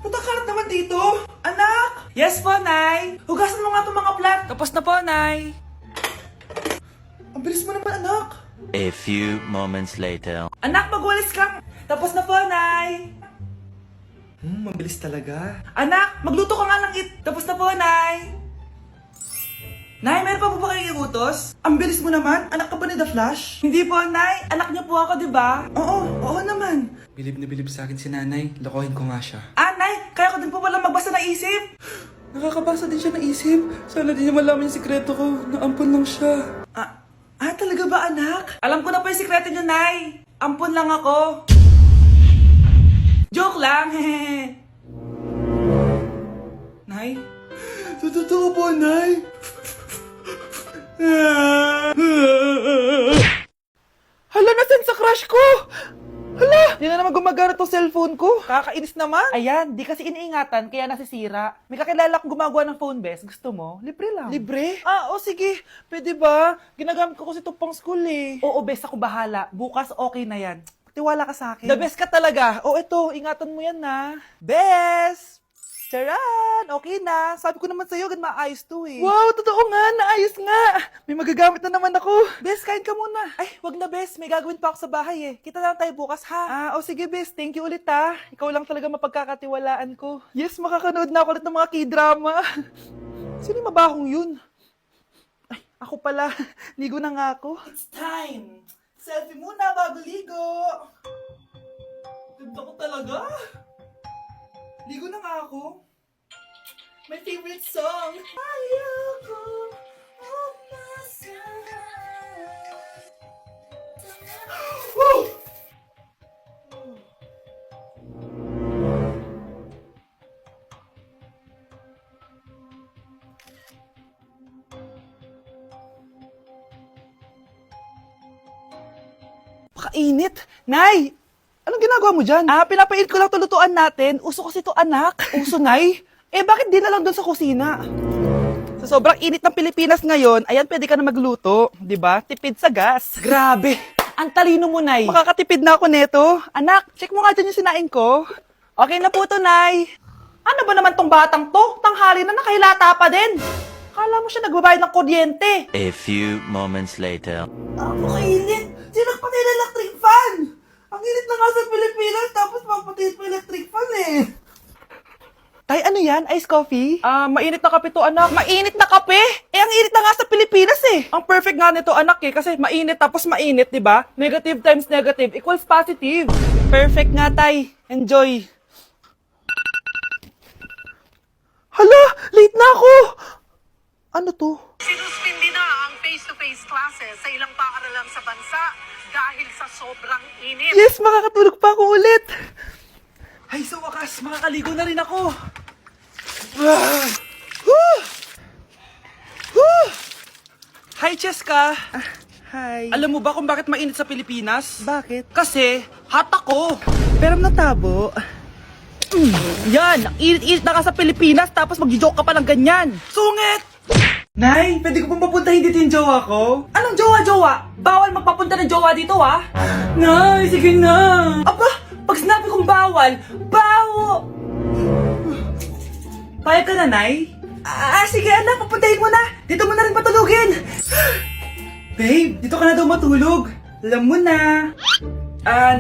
Matakalat naman dito. Anak! Yes po, Nay. Hugasan mo nga itong mga plat. Tapos na po, Nay. Ang bilis mo naman, anak. A few moments later. Anak, magwalis ka. Tapos na po, Nay. Mabilis talaga. Anak, magluto ka nga ng Tapos na po, Nay. Nay, meron pa po ba kayong iutos? Ang bilis mo naman. Anak ka ba ni The Flash? Hindi po, Nay. Anak niya po ako, di ba? Oo naman. Bilib na bilib sa akin si Nanay. Lokohin ko nga siya. Nay, kaya ko din po pala magbasa ng isip. Nakakabasa din siya ng isip. Sana din niya malaman yung sikreto ko. Naampon lang siya. Talaga ba, anak? Alam ko na po yung sikreto niyo, Nay. Ampon lang ako. Joke lang, hehe. Nay? Totoo po, Nay. Hala, nasan sa crush ko? Hala, di na naman gumagana tong cellphone ko. Kakainis naman. Ayan, di kasi iniingatan, kaya nasisira. May kakilala kong gumagawa ng phone best. Gusto mo? Libre lang. Libre? Sige. Pwede ba? Ginagamit ko kasi ito pang school eh. Oo, best ako bahala. Bukas okay na yan. Tiwala ka sa akin. The best ka talaga. Ito, ingatan mo yan na. Best! Charan! Okay na. Sabi ko naman sa'yo, maayos to eh. Wow, totoo nga. Naayos nga. May magagamit na naman ako. Bes, kain ka muna. Ay, wag na Bes. May gagawin pa ako sa bahay eh. Kita na lang tayo bukas ha. Sige Bes. Thank you ulit ha. Ikaw lang talaga mapagkakatiwalaan ko. Yes, makakanood na ako ulit ng mga k-drama. Sino yung mabahong yun? Ay, ako pala. Ligo na nga ako. It's time. Selfie muna bago ligo. Ganda ko talaga. Ligo na nga ako. My favorite song. Ayoko Woo! Pakainit. Nay! Anong ginagawa mo dyan? Pinapait ko lang tulutuan natin. Uso kasi to anak. Uso, Nay? Bakit di na lang doon sa kusina? Sa sobrang init ng Pilipinas ngayon, ayan, pwede ka na magluto. Diba? Tipid sa gas. Grabe! Ang talino mo, Nay. Makakatipid na ako neto. Anak, check mo nga dyan yung sinain ko. Okay na po to, Nay. Ano ba naman tong batang to? Tanghali na nakahilata pa din. Kala mo siya nagbabayad ng kuryente. A few moments later. Napakainit! Sinakpan nila electric fan! Ang init na nga sa Pilipinas, tapos mapatid pa electric fan eh. Tay, ano yan? Ice coffee? Mainit na kape to, anak. Mainit na kape? Ang init na nga sa Pilipinas eh. Ang perfect nga nito, anak eh, kasi mainit tapos mainit, di ba? Negative times negative equals positive. Perfect nga, Tay. Enjoy. Hala, late na ako. Ano to? Sinuspindi na ang face-to-face classes sa ilang paaralan sa bansa dahil sa sobrang init. Yes, makakatulog pa ako ulit. Ay, sa wakas, makakaligo na rin ako. Hi, Cheska. Hi. Alam mo ba kung bakit mainit sa Pilipinas? Bakit? Kasi, hot ako. Pero natabo. Yan, ang init-init na ka sa Pilipinas tapos mag-joke ka pa ng ganyan. Sungit! Nay, pwede ko pong papuntahin dito yung jowa ko? Anong jowa-jowa? Bawal magpapunta ng jowa dito, ha? Nay, sige na. Aba, pag sinabi kong bawal, bawo! Payag ka na, Nay? Sige anak, papuntahin mo na. Dito mo na rin patulugin. Babe, dito ka na daw matulog. Alam mo na.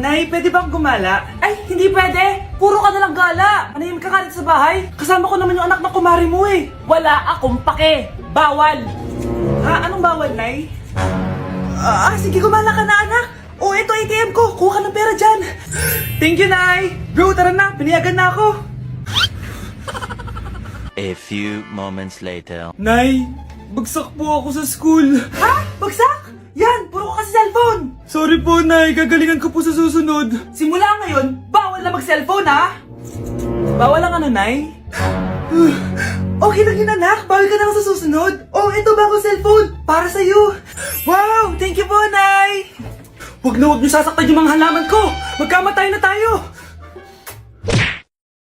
Nay, pwede bang gumala? Ay, hindi pwede. Puro ka nalang gala. Ano yung kakalit sa bahay? Kasama ko naman yung anak ng kumari mo eh. Wala akong pake. Bawal. Anong bawal, Nay? Sige, gumala ka na, anak. Ito ATM ko. Kuha ka ng pera dyan. Thank you, Nay. Bro, tara na. Piniyagan na ako. A few moments later. Nay, bagsak po ako sa school. Bagsak? Yan, puro ka kasi cellphone. Sorry po, Nay. Gagalingan ko po sa susunod. Simula ngayon, bawal na mag-cellphone, ha? Bawal lang ano, Nay? Okay lang yun, anak. Bawal ka na sa susunod. Ito bagong cellphone. Para sa'yo. Wow, thank you po, Nay. Huwag niyo sasaktan yung mga halaman ko. Magkamatay na tayo.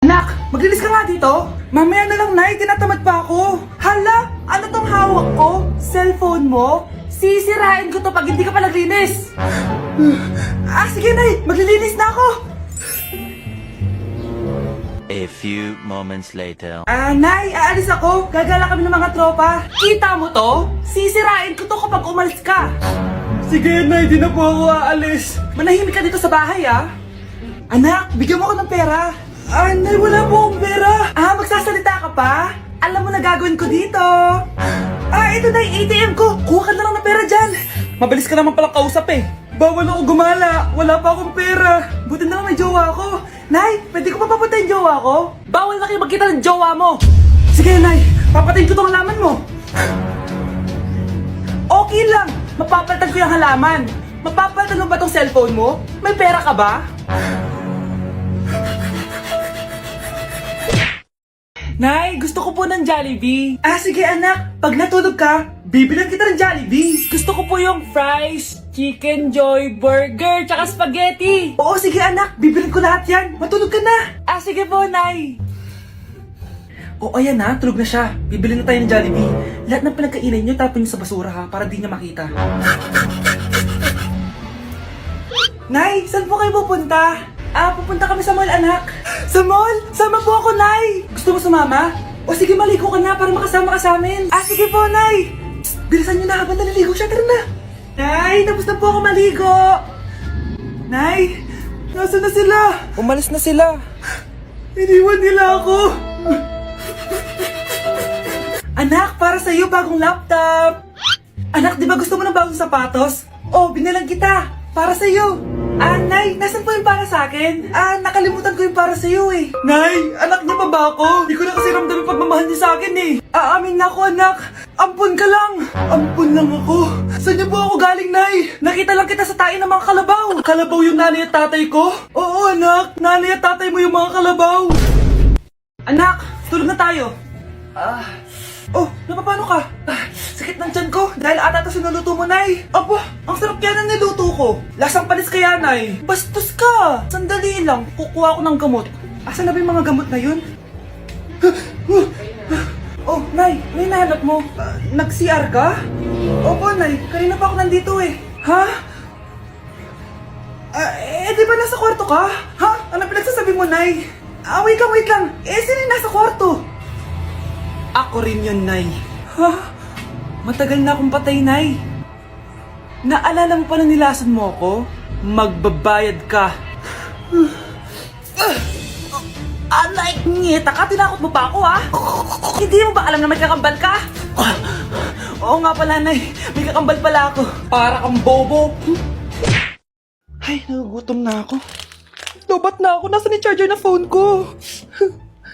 Anak, maglinis ka nga dito. Mamaya na lang, Nay. Tinatamad pa ako. Hala, ano tong hawak ko? Cellphone mo? Sisirain ko to pag hindi ka pa naglinis. Sige, Nay. Maglilinis na ako. A few moments later. Nay, aalis ako. Gagala kami ng mga tropa. Kita mo to? Sisirain ko to kapag umalis ka. Sige, Nay, di na po ako aalis. Manahimik ka dito sa bahay, ah. Anak, bigyan mo ako ng pera. Nay, wala po akong pera. Magsasalita ka pa? Alam mo na gagawin ko dito. Ito na yung ATM ko. Kuha ka na lang ng pera dyan. Mabilis ka naman palang kausap eh. Bawal ako gumala. Wala pa akong pera. Buti na lang may jowa ako. Nay, pwede ko pa papunta yung jowa ko? Bawal na kayo magkita ng jowa mo. Sige, Nay. Papatayin ko tong halaman mo. Okay lang. Mapapalitan ko yung halaman. Mapapalitan mo ba tong cellphone mo? May pera ka ba? Nay, gusto ko po ng Jollibee. Sige anak, pag natulog ka, bibilan kita ng Jollibee. Gusto ko po yung fries, chicken joy, burger, tsaka spaghetti. Oo, sige anak, bibilan ko lahat yan. Matulog ka na. Sige po, Nay. Ayan na, tulog na siya. Bibilin na tayo ng Jollibee. Lahat ng pinagkainan niyo, tapon niyo sa basura ha, para di niya makita. Nay, saan po kayo pupunta? Pupunta kami sa mall, anak. Sa mall? Sama po ako, Nay. Gusto mo sumama? O sige, maligo ka na para makasama ka sa amin. Sige po, Nay. Psst, bilisan niyo na habang naliligo siya. Tara na. Nay, tapos na po ako maligo. Nay, nasaan na sila? Umalis na sila. Iniwan nila ako. Anak, para sa'yo, bagong laptop. Anak, di ba gusto mo ng bagong sapatos? Binalang kita. Para sa'yo. Nay, nasan po yung para sa akin? Nakalimutan ko yung para sa'yo eh. Nay, anak niya pa ba ako? Di ko na kasi ramdam yung pagmamahal niya sa akin eh. Aamin na ako, anak. Ampun ka lang. Ampun lang ako. Saan niyo po ako galing, Nay? Nakita lang kita sa tayo ng mga kalabaw. Kalabaw yung nanay at tatay ko? Oo, anak. Nanay at tatay mo yung mga kalabaw. Anak, tulog na tayo. Napapano ka? Sakit ng tiyan ko dahil ata ito sinuluto mo, Nay. Ang sarap kaya na niluto ko. Lasang panis kaya, Nay. Bastos ka. Sandali lang, kukuha ko ng gamot. Asan na ba yung mga gamot na yun? Nay, may nahanap mo. Nag-CR ka? Opo, Nay. Kanina pa ako nandito eh. Ha? Di ba nasa kwarto ka? Ha? Ano pinagsasabi mo, Nay? Wait lang. Sino yung nasa kwarto? Ako rin yun, Nay. Matagal na akong patay, Nay. Naalala mo pa na nilason mo ako? Magbabayad ka. Nay, ngita ka, tinakot mo pa ako, ha? Hindi mo ba alam na may kakambal ka? Oo nga pala, Nay. May kakambal pala ako. Para kang bobo. Ay, nagugutom na ako. Lobat na ako. Nasaan yung charger na phone ko?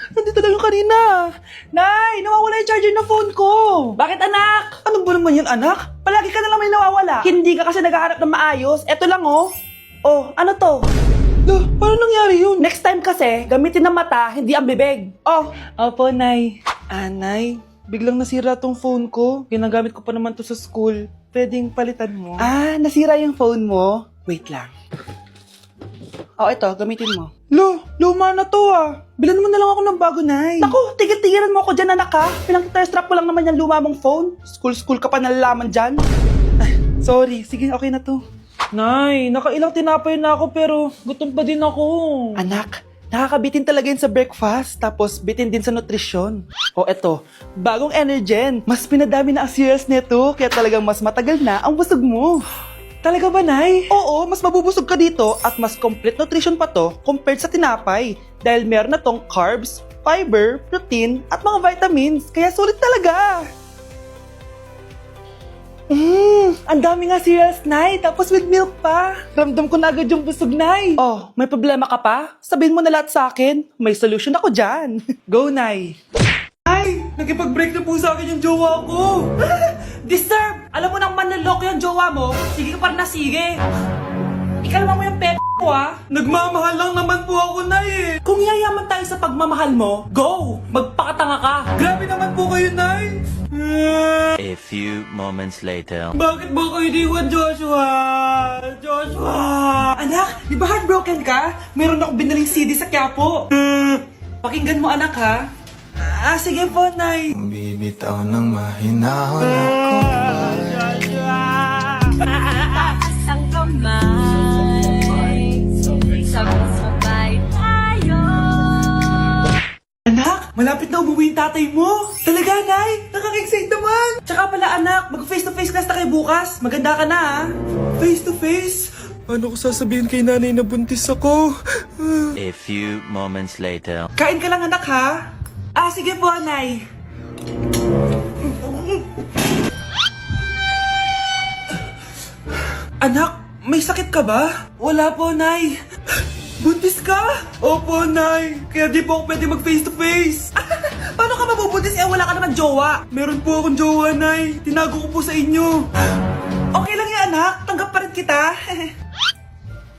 Nandito lang yung kanina. Nay, nawawala yung charger ng phone ko. Bakit, anak? Ano ba naman yan, anak? Palagi ka na lang may nawawala. Hindi ka kasi naghahanap ng maayos. Eto lang, oh. Ano to? Paano nangyari yun? Next time kasi, gamitin ng mata, hindi ang bibig. Opo, Nay. Nay, biglang nasira tong phone ko. Ginagamit ko pa naman to sa school. Pwedeng palitan mo. Nasira yung phone mo? Wait lang. Ito, gamitin mo. Luma na to Bilan mo na lang ako ng bago, Nay. Naku, tigil-tigilan mo ako dyan, anak ha. Pinang-test-trap ko lang naman yung luma mong phone. School ka pa nalalaman dyan. Sorry, sige, okay na to. Nay, nakailang tinapay na ako pero gutom pa din ako. Anak, nakakabitin talaga yun sa breakfast. Tapos bitin din sa nutrisyon. Eto, bagong Energen. Mas pinadami na ang cereals nito. Kaya talagang mas matagal na ang busog mo. Talaga ba, Nay? Oo, mas mabubusog ka dito at mas complete nutrition pa to compared sa tinapay. Dahil meron na tong carbs, fiber, protein, at mga vitamins. Kaya sulit talaga. Ang dami nga cereals, Nay. Tapos with milk pa. Ramdam ko na agad yung busog, Nay. May problema ka pa? Sabihin mo na lahat sa akin. May solution ako dyan. Go, Nay. Ay, nakipag-break na po sa akin yung jowa ko. Disturb! Alam mo nang manloloko yung jowa mo, sige ka para nasige. Ikalma mo yung ko Nagmamahal lang naman po ako, Nay Kung yayaman tayo sa pagmamahal mo, go! Magpakatanga ka. Grabe naman po kayo, Nay. A few moments later. Bakit ba kayo iniwan, Joshua? Anak, di ba heartbroken ka? Meron akong binaling CD sa Quiapo. Pakinggan mo, anak, ha? Sige po, Nay. Bibitaw ng mahinahon ako. Taas ang kamay, sabay-sabay tayo. malapit na umuwi yung tatay mo. Talaga, Nay? Nakaka-excite naman. Tsaka pala, anak, mag-face-to-face class na kayo bukas. Maganda ka na, ha? Face-to-face? Paano ko sasabihin kay nanay na buntis ako? A few moments later. Kain ka lang, anak, ha? Ah, sige po, Nay. Anak, may sakit ka ba? Wala po, Nay. Buntis ka? Opo, Nay. Kaya di po ako pwede mag-face-to-face. Paano ka mabubuntis? Eh, wala ka naman jowa. Meron po akong jowa, Nay. Tinago ko po sa inyo. Okay lang yan, anak. Tanggap pa rin kita.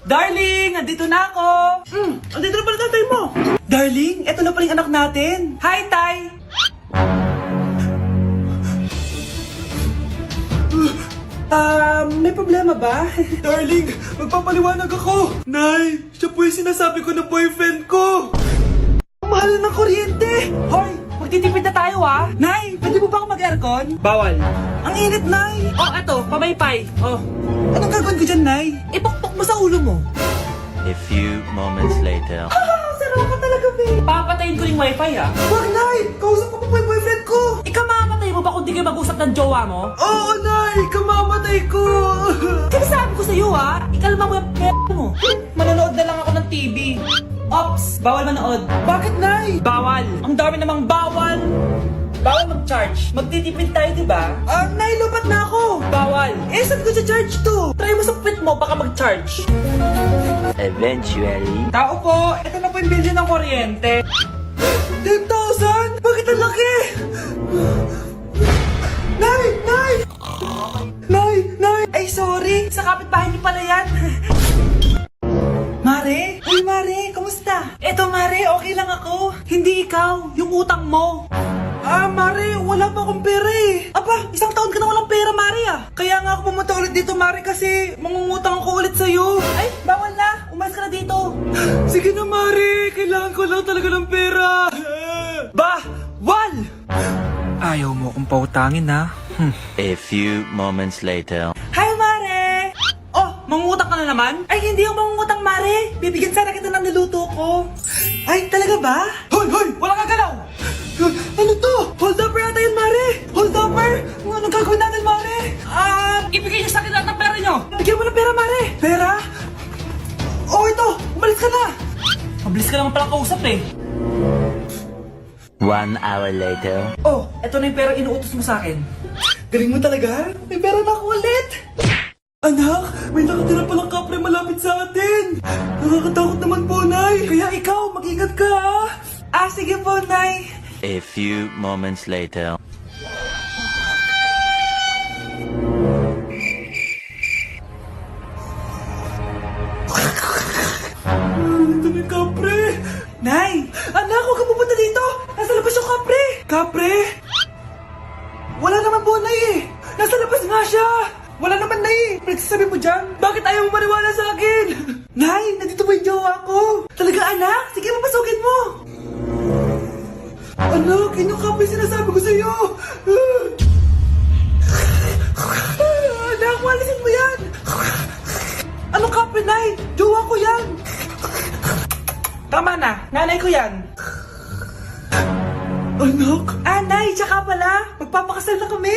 Darling, andito na ako. Andito na pala tatay mo. Darling, eto na pala yung anak natin. Hi, Tay. May problema ba? Darling, magpapaliwanag ako. Nay, siya po yung sinasabi ko na boyfriend ko. Ang mahal ng kuryente. Hoy, magtitipid na tayo ah. Nay, pwede mo ba ako mag-aircon? Bawal. Ang init, Nay. Oh, eto, pamaypay. Oh. Anong gagawin ko dyan, Nay? Ipokpok mo sa ulo mo. A few moments later. Sarap ka talaga, babe. Papatayin ko yung wifi, ah. Wag, Nay! Kausap ko pa po yung boyfriend ko! Ikaw mamamatay mo ba kung di kayo mag-usap ng jowa mo? Oo, Nay! Kamamatay ko! Sinasabi ko sa'yo, ah. Ikalma mo yung mo. Manonood na lang ako ng TV. Ops! Bawal manood. Bakit, Nay? Bawal. Ang dami namang bawal. Bawal mag-charge. Magtitipid tayo, di ba? Nay, lupat na ako. Bawal. Eh, saan ko sa-charge to? Try mo sa pit mo, baka mag-charge. Eventually. Tao po, ito na po yung bilhin ng kuryente. 10,000? Bakit ang laki? Nay! Nay! Nay! Nay! Ay, sorry. Sa kapitbahay niyo pala yan. Mare? Uy, Mare, kamusta? Eto, Mare, okay lang ako. Hindi ikaw, yung utang mo. Mare, wala pa akong pera eh. Aba, isang taon ka na walang pera, Mare ah. Kaya nga ako pumunta ulit dito, Mare, kasi mangungutang ako ulit sa'yo. Ay, bawal na. Umalis ka na dito. Sige na, Mare. Kailangan ko lang talaga ng pera. Wal! Ayaw mo akong pautangin, ha? A few moments later. Hi, Mare! Oh, mangungutang ka na naman? Ay, hindi ako mangungutang, Mare. Bibigyan sana kita ng niluto ko. Ay, talaga ba? Hoy! Hoy! Wala kang galaw! Ano to? Hold upper yata yun, Mare! Hold upper? Anong gagawin natin, Mare? Ibigay niyo sa akin lahat ng pera niyo! Bigyan mo ng pera, Mare! Pera? Oh, ito! Umalis ka na! Mabilis ka lang palang kausap eh. 1 hour later. Oh, eto na yung pera inuutos mo sa akin. Galing mo talaga? May pera na ako ulit! Anak, may nakatira palang kapre malapit sa atin! Nakakatakot naman po, Nay! Kaya ikaw, mag-ingat ka, ha? Sige po, Nay! A few moments later. Ito na yung kapre! Nay! Anak, huwag ka pupunta dito! Nasa labas yung kapre! Kapre? Wala naman po, Nay eh! Nasa labas nga siya! Wala naman, Nay! Pinagsasabi mo dyan? Bakit ayaw mo maniwala sa akin? Nay, nandito ba yung jowa ko? Talaga, anak? Sige, papasukin mo! Anak, yun yung kapre sinasabi ko sa'yo! Anak, walisin mo yan! Anong kapre, Nay? Jowa ko yan! Tama na, nanay ko yan. Anak? Nay, tsaka pala, magpapakasal na kami.